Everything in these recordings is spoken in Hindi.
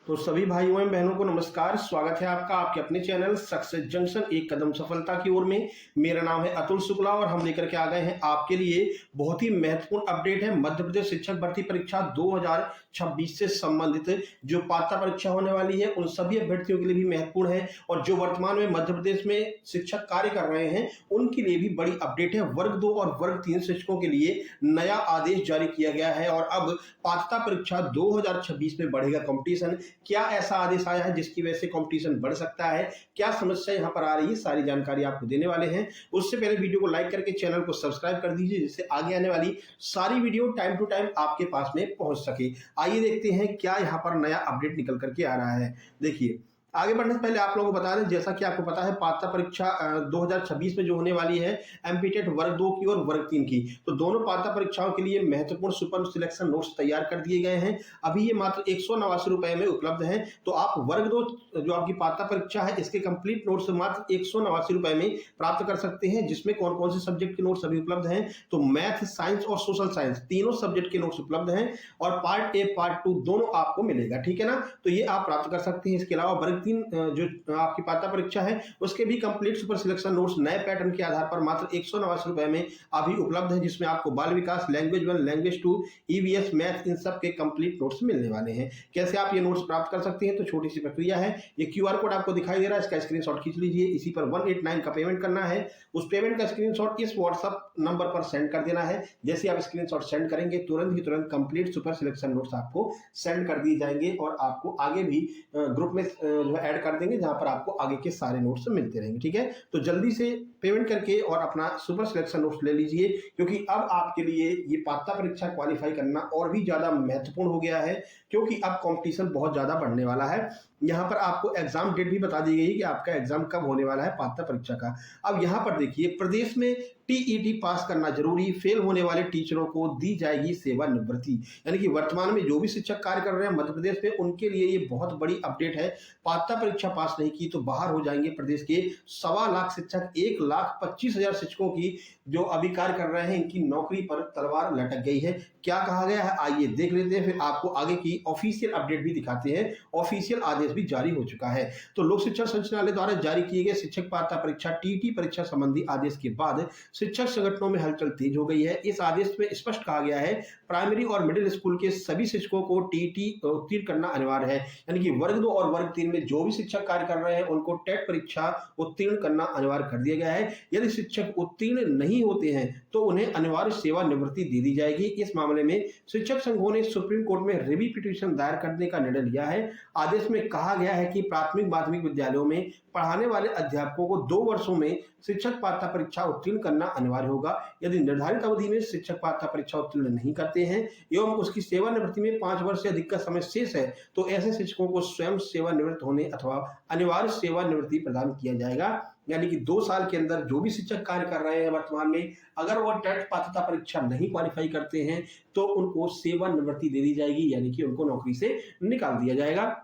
तो सभी भाइयों एवं बहनों को नमस्कार। स्वागत है आपका आपके अपने चैनल सक्सेस जंक्शन एक कदम सफलता की ओर में। मेरा नाम है अतुल शुक्ला और हम लेकर के आ गए हैं आपके लिए बहुत ही महत्वपूर्ण अपडेट है। मध्य प्रदेश शिक्षक भर्ती परीक्षा 2026 से संबंधित जो पात्रता परीक्षा होने वाली है उन सभी अभ्यर्थियों के लिए भी महत्वपूर्ण है और जो वर्तमान में मध्य प्रदेश में शिक्षक कार्य कर रहे हैं उनके लिए भी बड़ी अपडेट है। वर्ग 2 और वर्ग 3 शिक्षकों के लिए नया आदेश जारी किया गया है और अब पात्रता परीक्षा 2026 में बढ़ेगा कंपटीशन। क्या ऐसा आदेश आया है जिसकी वजह से कंपटीशन बढ़ सकता है, क्या समस्या यहां पर आ रही है, सारी जानकारी आपको देने वाले हैं। उससे पहले वीडियो को लाइक करके चैनल को सब्सक्राइब कर दीजिए जिससे आगे आने वाली सारी वीडियो टाइम टू टाइम आपके पास में पहुंच सके। आइए देखते हैं क्या यहां पर नया अपडेट निकल करके आ रहा है। देखिए, आगे बढ़ने से पहले आप लोगों को बता दें, जैसा कि आपको पता है पात्रता परीक्षा 2026 में जो होने वाली है एमपीटेट वर्ग 2 की और वर्ग 3 की, तो दोनों पात्रता परीक्षाओं के लिए महत्वपूर्ण सुपर सिलेक्शन नोट्स तैयार कर दिए गए हैं। अभी ये मात्र 189 रुपए में उपलब्ध हैं। तो आप वर्ग 2 जो आपकी पात्रता परीक्षा है इसके कंप्लीट नोट्स मात्र 189 रुपए में प्राप्त कर सकते हैं, जिसमें कौन कौन से सब्जेक्ट के नोट्स अभी उपलब्ध हैं। तो मैथ, साइंस और सोशल साइंस तीनों सब्जेक्ट के नोट्स उपलब्ध हैं और पार्ट ए पार्ट 2 दोनों आपको मिलेगा, ठीक है ना। तो ये आप प्राप्त कर सकते हैं। इसके अलावा वर्ग 3 जो आपकी पात्रता परीक्षा है उसके भी कंप्लीट सुपर सिलेक्शन नोट्स नए पैटर्न के आधार पर मात्र 189 रुपए में अभी उपलब्ध है, जिसमें आपको बाल विकास, लैंग्वेज 1, लैंग्वेज 2, ईवीएस, मैथ इन सब के कंप्लीट नोट्स मिलने वाले हैं। कैसे आप ये नोट्स प्राप्त कर सकते हैं, तो छोटी सी प्रक्रिया है। ये क्यूआर कोड आपको दिखाई दे रहा है, इसका स्क्रीनशॉट खींच लीजिए। इसी पर 189 का पेमेंट करना है। उस पेमेंट का स्क्रीनशॉट इस व्हाट्सएप नंबर पर सेंड कर देना है। जैसे आप स्क्रीनशॉट सेंड करेंगे तुरंत ही तुरंत कंप्लीट सुपर सिलेक्शन नोट्स आपको सेंड कर दिए जाएंगे और आपको आगे भी ग्रुप में जो ऐड कर देंगे जहां पर आपको आगे के सारे नोट्स मिलते रहेंगे, ठीक है। तो जल्दी से पेमेंट करके और अपना सुपर सिलेक्शन नोट्स ले लीजिए, क्योंकि अब आपके लिए ये पात्रता परीक्षा क्वालिफाई करना और भी ज्यादा महत्वपूर्ण हो गया है, क्योंकि अब कंपटीशन बहुत ज्यादा बढ़ने वाला है। यहाँ पर आपको एग्जाम डेट भी बता दी गई कि आपका एग्जाम कब होने वाला है पात्रता परीक्षा का। अब यहाँ पर देखिए, प्रदेश में टीईटी पास करना जरूरी, फेल होने वाले टीचरों को दी जाएगी सेवानिवृत्ति। यानी कि वर्तमान में जो भी शिक्षक कार्य कर रहे हैं मध्य प्रदेश में उनके लिए ये बहुत बड़ी अपडेट है। पात्रता परीक्षा पास नहीं की तो बाहर हो जाएंगे प्रदेश के 1.25 लाख शिक्षक। 1,25,000 शिक्षकों की जो अभी कार्य कर रहे हैं इनकी नौकरी पर तलवार लटक गई है। क्या कहा गया है आइए देख लेते हैं, फिर आपको आगे की ऑफिशियल अपडेट भी दिखाते हैं। ऑफिशियल आदेश भी जारी हो चुका है। तो लोक शिक्षण संचालनालय द्वारा जारी किए गए शिक्षक पात्रता परीक्षा टीटी परीक्षा संबंधी आदेश के बाद शिक्षक संगठनों में हलचल तेज हो गई है। इस आदेश में स्पष्ट कहा गया है प्राइमरी और मिडिल स्कूल के सभी शिक्षकों को टीटी उत्तीर्ण करना अनिवार्य है। यानी कि वर्ग 2 और वर्ग 3 में जो भी शिक्षक कार्य कर रहे हैं उनको टेट परीक्षा उत्तीर्ण करना अनिवार्य कर दिया गया है। यदि शिक्षक उत्तीर्ण नहीं होते हैं तो उन्हें अनिवार्य सेवानिवृत्ति दे दी जाएगी। इस मामले में शिक्षक संघों ने सुप्रीम कोर्ट में रिव्यू पिटीशन दायर करने का निर्णय लिया है। आदेश में कहा गया है कि प्राथमिक माध्यमिक विद्यालयों में पढ़ाने वाले अध्यापकों को 2 वर्षों में शिक्षक पात्रता परीक्षा उत्तीर्ण करना अनिवार्य होगा। यदि निर्धारित अवधि में शिक्षक पात्रता परीक्षा उत्तीर्ण नहीं करते हैं एवं उसकी सेवानिवृत्ति में 5 वर्ष से अधिक का समय शेष है तो ऐसे शिक्षकों को स्वयं सेवानिवृत्त होने अथवा अनिवार्य सेवानिवृत्ति प्रदान किया जाएगा। यानी कि 2 साल के अंदर जो भी शिक्षक कार्य कर रहे हैं वर्तमान में, अगर वो टेट पात्रता परीक्षा नहीं क्वालिफाई करते हैं तो उनको सेवानिवृत्ति दे दी जाएगी, यानी कि उनको नौकरी से निकाल दिया जाएगा।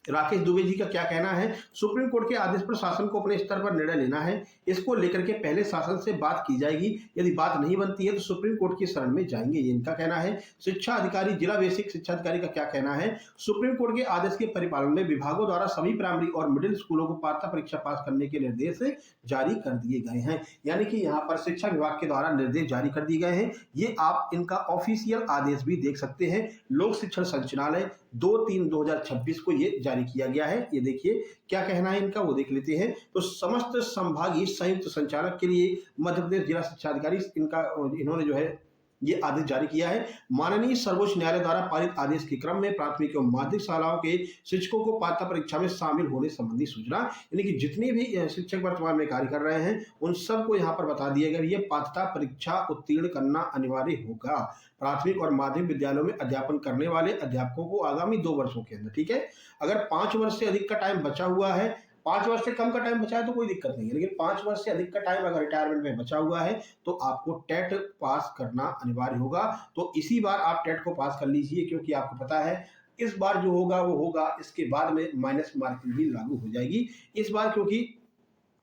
राकेश दुबे जी का क्या कहना है, सुप्रीम कोर्ट के आदेश पर शासन को अपने स्तर पर निर्णय लेना है। इसको लेकर के पहले शासन से बात की जाएगी, यदि बात नहीं बनती है तो सुप्रीम कोर्ट की शरण में जाएंगे, ये इनका कहना है। शिक्षा अधिकारी, जिला बेसिक शिक्षा अधिकारी का क्या कहना है, सुप्रीम कोर्ट के आदेश के परिपालन में विभागों द्वारा सभी प्राइमरी और मिडिल स्कूलों को पात्रता परीक्षा पास करने के निर्देश जारी कर दिए गए हैं। यानी कि यहाँ पर शिक्षा विभाग के द्वारा निर्देश जारी कर दिए गए हैं। ये आप इनका ऑफिशियल आदेश भी देख सकते हैं। लोक शिक्षण संचालनालय 2/3/2026 को ये जारी किया गया है। ये देखिए क्या कहना है इनका, वो देख लेते हैं। तो समस्त संभागीय संयुक्त संचालक के लिए मध्य प्रदेश जिला शिक्षा अधिकारी इन्होंने जो है ये आदेश जारी किया है। माननीय सर्वोच्च न्यायालय द्वारा पारित आदेश के क्रम में प्राथमिक एवं माध्यमिक शालाओं के शिक्षकों को पात्रता परीक्षा में शामिल होने संबंधी सूचना, यानी कि जितने भी शिक्षक वर्तमान में कार्य कर रहे हैं उन सबको यहाँ पर बता दिया गया, ये पात्रता परीक्षा उत्तीर्ण करना अनिवार्य होगा। प्राथमिक और माध्यमिक विद्यालयों में अध्यापन करने वाले अध्यापकों को आगामी 2 वर्षों के अंदर, ठीक है। अगर 5 वर्ष से अधिक का टाइम बचा हुआ है, 5 वर्ष से कम का टाइम बचा है तो कोई दिक्कत नहीं है, लेकिन 5 वर्ष से अधिक का टाइम अगर रिटायरमेंट में बचा हुआ है तो आपको टेट पास करना अनिवार्य होगा। तो इसी बार आप टेट को पास कर लीजिए, क्योंकि आपको पता है इस बार जो होगा वो होगा, इसके बाद में माइनस मार्किंग भी लागू हो जाएगी इस बार, क्योंकि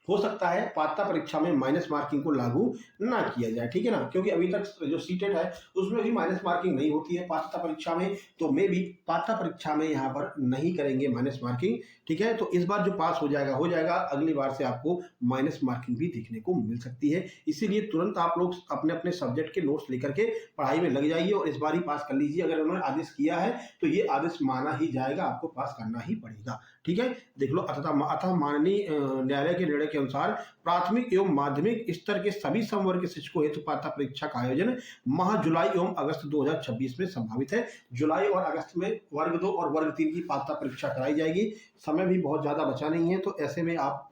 हो सकता है पात्रता परीक्षा में माइनस मार्किंग को लागू ना किया जाए, ठीक है ना, क्योंकि अभी तक जो सीटेट है उसमें भी माइनस मार्किंग नहीं होती है पात्रता परीक्षा में, तो मे भी पात्रता परीक्षा में यहाँ पर नहीं करेंगे माइनस मार्किंग, ठीक है। तो इस बार जो पास हो जाएगा, अगली बार से आपको माइनस मार्किंग भी देखने को मिल सकती है। इसीलिए तुरंत आप लोग अपने अपने सब्जेक्ट के नोट्स लेकर के पढ़ाई में लग जाइए और इस बार ही पास कर लीजिए। अगर उन्होंने आदेश किया है तो ये आदेश माना ही जाएगा, आपको पास करना ही पड़ेगा, ठीक है। देख लो, अतः माननीय न्यायालय के निर्णय के अनुसार प्राथमिक एवं माध्यमिक स्तर के सभी समवर्ग के शिक्षकों हेतु पात्रता परीक्षा का आयोजन माह जुलाई एवं अगस्त 2026 में संभावित है। जुलाई और अगस्त में वर्ग 2 और वर्ग 3 की पात्रता परीक्षा कराई जाएगी। समय भी बहुत ज्यादा बचा नहीं है, तो ऐसे में आप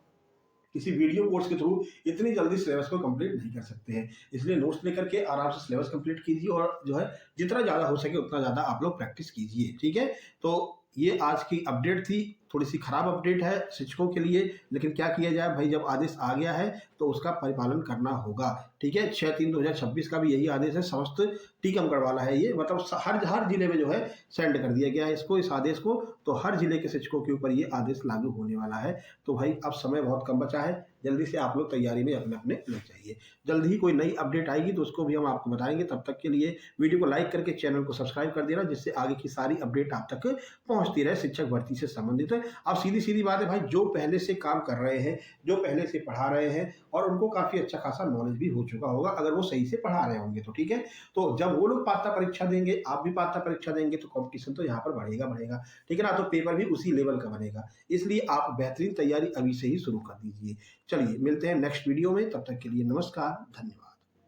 किसी वीडियो कोर्स के थ्रू इतनी जल्दी सिलेबस को कंप्लीट नहीं कर सकते हैं। इसलिए नोट्स लेकर के आराम से सिलेबस कंप्लीट कीजिए और जो है जितना ज़्यादा हो सके उतना ज़्यादा आप लोग प्रैक्टिस कीजिए, ठीक है। तो ये आज की अपडेट थी, थोड़ी सी खराब अपडेट है शिक्षकों के लिए, लेकिन क्या किया जाए भाई, जब आदेश आ गया है तो उसका परिपालन करना होगा, ठीक है। 6/3/2026 का भी यही आदेश है, समस्त टीकमगढ़ वाला है ये, मतलब हर जिले में जो है सेंड कर दिया गया है इसको, इस आदेश को, तो हर जिले के शिक्षकों के ऊपर ये आदेश लागू होने वाला है। तो भाई अब समय बहुत कम बचा है, जल्दी से आप लोग तैयारी में अपने अपने लग जाइए। जल्द ही कोई नई अपडेट आएगी तो उसको भी हम आपको बताएंगे। तब तक के लिए वीडियो को लाइक करके चैनल को सब्सक्राइब कर देना, जिससे आगे की सारी अपडेट आप तक पहुंचती रहे शिक्षक भर्ती से संबंधित। अब सीधी सीधी बात है भाई, जो पहले से काम कर रहे हैं, जो पहले से पढ़ा रहे हैं और उनको काफी अच्छा खासा नॉलेज भी हो चुका होगा, अगर वो सही से पढ़ा रहे होंगे तो, ठीक है। तो जब वो लोग पात्रता परीक्षा देंगे, आप भी पात्रता परीक्षा देंगे, तो कंपटीशन तो यहाँ पर बढ़ेगा, ठीक है ना। तो पेपर भी उसी लेवल का बनेगा, इसलिए आप बेहतरीन तैयारी अभी से ही शुरू कर दीजिए। चलिए मिलते हैं नेक्स्ट वीडियो में, तब तक के लिए नमस्कार, धन्यवाद।